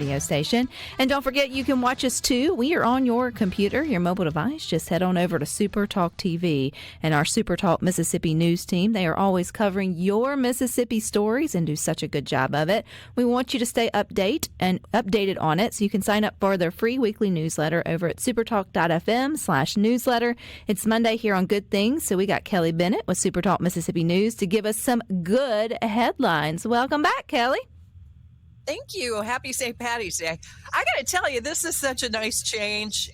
radio station. And don't forget, you can watch us too. We are on your computer, your mobile device. Just head on over to SuperTalk TV and our SuperTalk Mississippi news team. They are always covering your Mississippi stories and do such a good job of it. We want you to stay updated on it, so you can sign up for their free weekly newsletter over at supertalk.fm/newsletter. It's Monday here on Good Things, so we got Kelly Bennett with SuperTalk Mississippi News to give us some good headlines. Welcome back, Kelly. Thank you. Happy St. Patty's Day. I got to tell you, this is such a nice change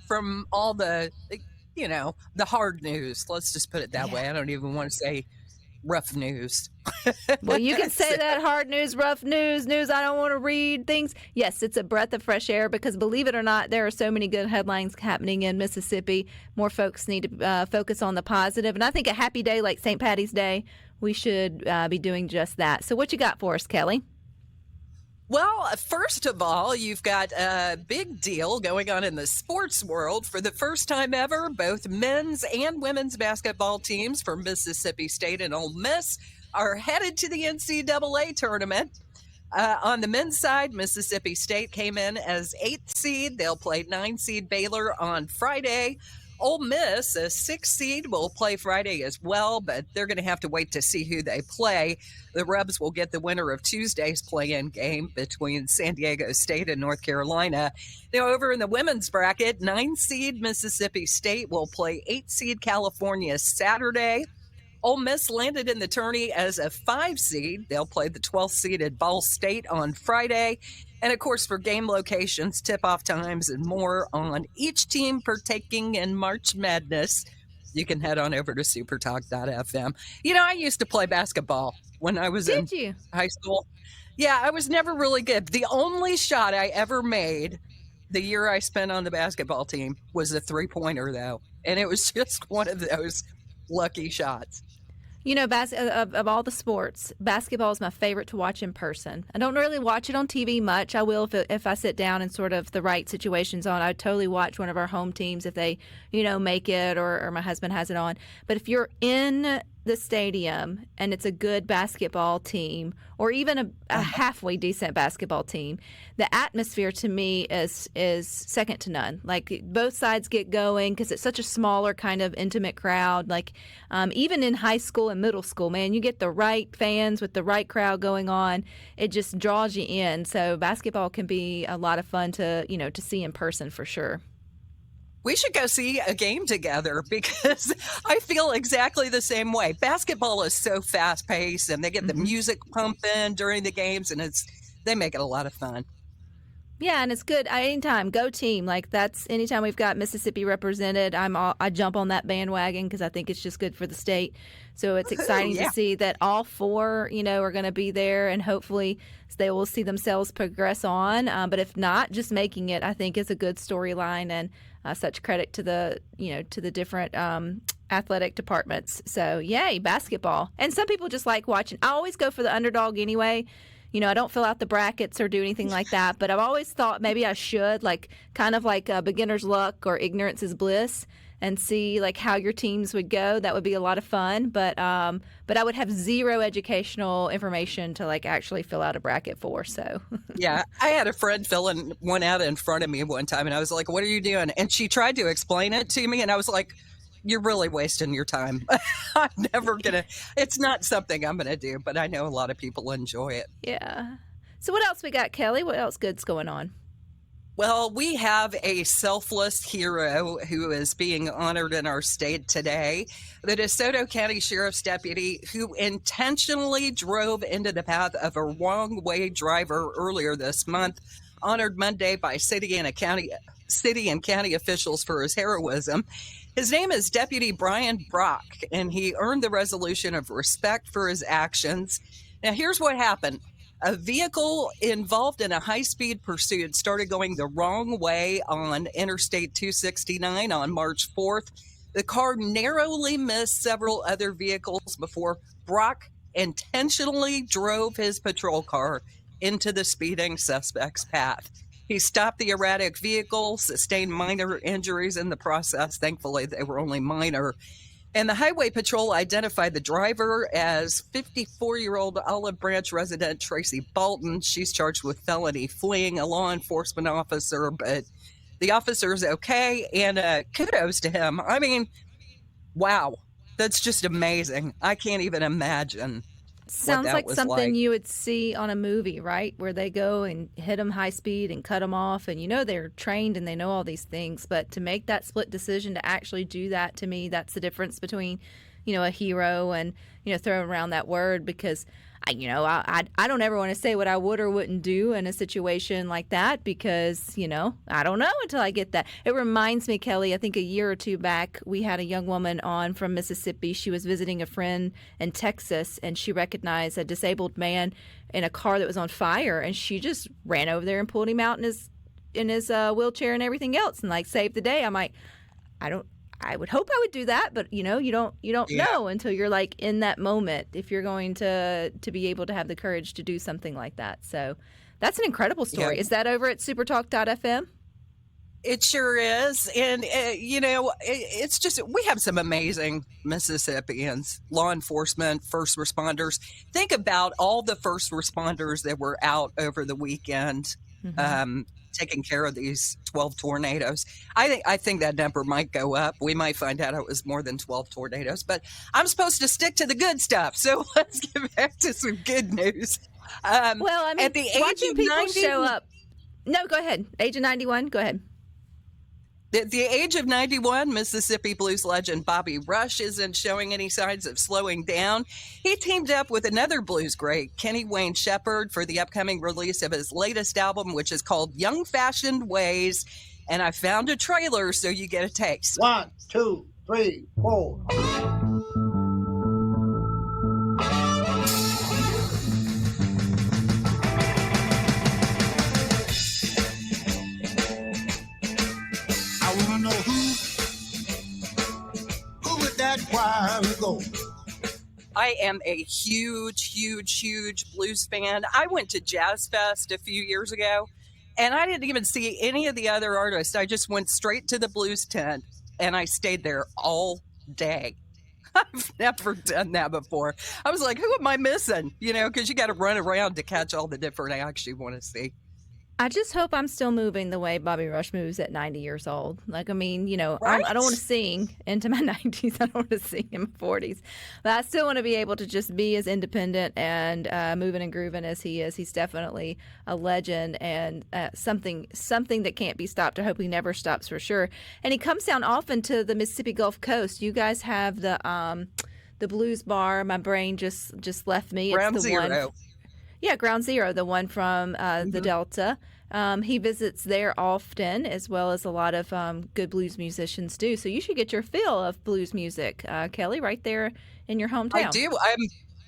from all the hard news. Let's just put it that way. I don't even want to say rough news. Well, you can say that, hard news, rough news I don't want to read things. Yes, it's a breath of fresh air because, believe it or not, there are so many good headlines happening in Mississippi. More folks need to focus on the positive. And I think a happy day like St. Patty's Day, we should be doing just that. So what you got for us, Kelly? Well, first of all, you've got a big deal going on in the sports world. For the first time ever, both men's and women's basketball teams from Mississippi State and Ole Miss are headed to the NCAA tournament. On the men's side, Mississippi State came in as 8th seed. They'll play 9 seed Baylor on Friday. Ole Miss, a 6th seed, will play Friday as well, but they're going to have to wait to see who they play. The Rebs will get the winner of Tuesday's play-in game between San Diego State and North Carolina. Now, over in the women's bracket, 9 seed Mississippi State will play 8 seed California Saturday. Ole Miss landed in the tourney as a 5 seed. They'll play the 12th seeded Ball State on Friday. And, of course, for game locations, tip-off times, and more on each team partaking in March Madness, you can head on over to supertalk.fm. You know, I used to play basketball when I was in high school. Yeah, I was never really good. The only shot I ever made the year I spent on the basketball team was a three-pointer, though. And it was just one of those lucky shots. You know, of all the sports, basketball is my favorite to watch in person. I don't really watch it on TV much. I will if I sit down and sort of the right situation's on. I totally watch one of our home teams if they, make it or my husband has it on. But if you're in the stadium and it's a good basketball team or even a halfway decent basketball team, the atmosphere to me is second to none. Like, both sides get going because it's such a smaller kind of intimate crowd. Like, even in high school and middle school, man, you get the right fans with the right crowd going on. It just draws you in. So basketball can be a lot of fun to see in person for sure. We should go see a game together because I feel exactly the same way. Basketball is so fast-paced, and they get the music pumping during the games, and they make it a lot of fun. Yeah, and it's good. Anytime, go team. Like, that's anytime we've got Mississippi represented, I jump on that bandwagon because I think it's just good for the state. So it's exciting to see that all 4, are going to be there, and hopefully they will see themselves progress on. But if not, just making it, I think, is a good storyline, and such credit to the different athletic departments. So yay, basketball. And some people just like watching. I always go for the underdog anyway. I don't fill out the brackets or do anything like that, but I've always thought maybe I should, kind of like beginner's luck or ignorance is bliss, and see how your teams would go. That would be a lot of fun, but I would have zero educational information to actually fill out a bracket for. So yeah, I had a friend filling one out in front of me one time, and I was like, "What are you doing?" And she tried to explain it to me, and I was like, "You're really wasting your time. I'm never gonna. It's not something I'm gonna do." But I know a lot of people enjoy it. Yeah. So what else we got, Kelly? What else good's going on? Well, we have a selfless hero who is being honored in our state today. The DeSoto County Sheriff's deputy who intentionally drove into the path of a wrong-way driver earlier this month, honored Monday by city and county officials for his heroism. His name is Deputy Brian Brock, and he earned the resolution of respect for his actions. Now, here's what happened. A vehicle involved in a high-speed pursuit started going the wrong way on Interstate 269 on March 4th. The car narrowly missed several other vehicles before Brock intentionally drove his patrol car into the speeding suspect's path. He stopped the erratic vehicle, sustained minor injuries in the process. Thankfully, they were only minor. And the Highway Patrol identified the driver as 54-year-old Olive Branch resident Tracy Bolton. She's charged with felony fleeing a law enforcement officer, but the officer's okay, and kudos to him. I mean, wow, that's just amazing. I can't even imagine what Sounds that like was something like. you would see on a movie, right? Where they go and hit them high speed and cut them off, and they're trained and they know all these things. But to make that split decision to actually do that, to me, that's the difference between, a hero and throwing around that word, because I don't ever want to say what I would or wouldn't do in a situation like that, because I don't know until I get that. It reminds me, Kelly, I think a year or two back we had a young woman on from Mississippi. She was visiting a friend in Texas, and she recognized a disabled man in a car that was on fire, and she just ran over there and pulled him out in his wheelchair and everything else, and like saved the day. I'm like, I would hope I would do that, but you don't know until you're like in that moment if you're going to be able to have the courage to do something like that. So that's an incredible story. Yeah. Is that over at SuperTalk.fm? It sure is. And, it's just, we have some amazing Mississippians, law enforcement, first responders. Think about all the first responders that were out over the weekend, taking care of these 12 tornadoes. I think that number might go up. We might find out it was more than 12 tornadoes, but I'm supposed to stick to the good stuff. So let's get back to some good news. Well, I mean, at the age watching of people 90, show up. No, go ahead. Age of 91, go ahead. At the age of 91, Mississippi blues legend Bobby Rush isn't showing any signs of slowing down. He teamed up with another blues great, Kenny Wayne Shepherd, for the upcoming release of his latest album, which is called Young Fashioned Ways. And I found a trailer so you get a taste. 1, 2, 3, 4. I wanna know who would that while ago? I am a huge blues fan. I went to Jazz Fest a few years ago, and I didn't even see any of the other artists. I just went straight to the blues tent, and I stayed there all day. I've never done that before. I was like, who am I missing? Because you got to run around to catch all the different acts you want to see. I just hope I'm still moving the way Bobby Rush moves at 90 years old. Like, I mean, Right? I don't want to sing into my 90s. I don't want to sing in my 40s. But I still want to be able to just be as independent and moving and grooving as he is. He's definitely a legend and something that can't be stopped. I hope he never stops for sure. And he comes down often to the Mississippi Gulf Coast. You guys have the blues bar. My brain just left me. Ground it's the Zero. one. Yeah, Ground Zero, the one from the Delta. He visits there often, as well as a lot of good blues musicians do. So you should get your fill of blues music, Kelly, right there in your hometown. I do.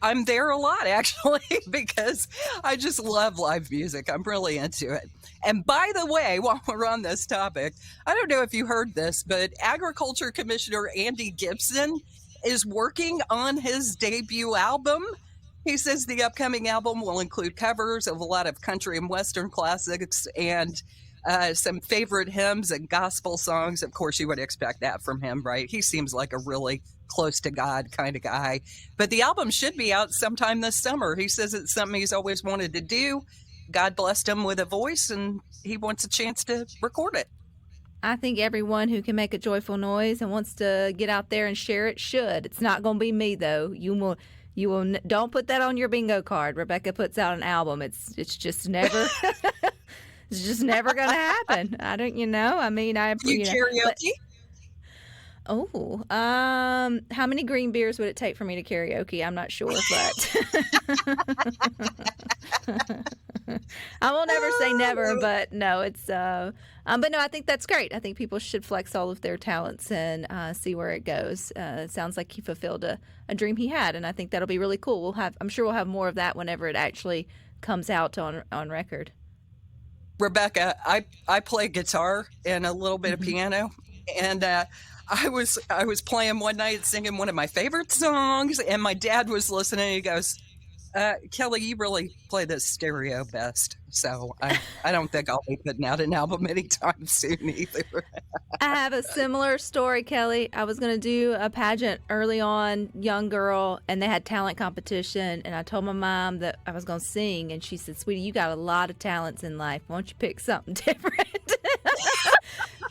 I'm there a lot, actually, because I just love live music. I'm really into it. And by the way, while we're on this topic, I don't know if you heard this, but Agriculture Commissioner Andy Gibson is working on his debut album. He says the upcoming album will include covers of a lot of country and Western classics and some favorite hymns and gospel songs. Of course, you would expect that from him, right? He seems like a really close to God kind of guy. But the album should be out sometime this summer. He says it's something he's always wanted to do. God blessed him with a voice, and he wants a chance to record it. I think everyone who can make a joyful noise and wants to get out there and share it should. It's not going to be me, though. You will don't put that on your bingo card. Rebecca puts out an album. It's just never it's just never gonna happen. I don't I mean Karaoke? How many green beers would it take for me to karaoke? I'm not sure, but I will never say never, but no, it's but no, I think that's great. I think people should flex all of their talents and see where it goes. It sounds like he fulfilled a dream he had, and I think that'll be really cool. I'm sure we'll have more of that whenever it actually comes out on record. Rebecca, I play guitar and a little bit of piano, and I was playing one night singing one of my favorite songs, and my dad was listening, and he goes, Kelly, you really play the stereo best, so I don't think I'll be putting out an album anytime soon either. I have a similar story, Kelly. I was going to do a pageant early on, young girl, and they had talent competition. And I told my mom that I was going to sing, and she said, "Sweetie, you got a lot of talents in life. Why don't you pick something different?"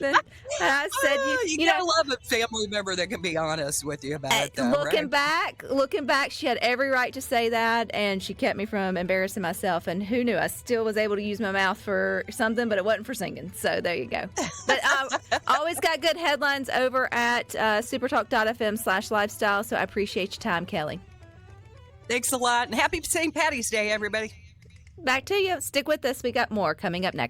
And I said, "You gotta love a family member that can be honest with you about it." Though, looking back, she had every right to say that, and she kept me from embarrassing myself. And who knew? I still was able to use my mouth for something, but it wasn't for singing. So there you go. But always got good headlines over at supertalk.fm/lifestyle. So I appreciate your time, Kelly. Thanks a lot, and happy St. Patty's Day, everybody. Back to you. Stick with us. We got more coming up next.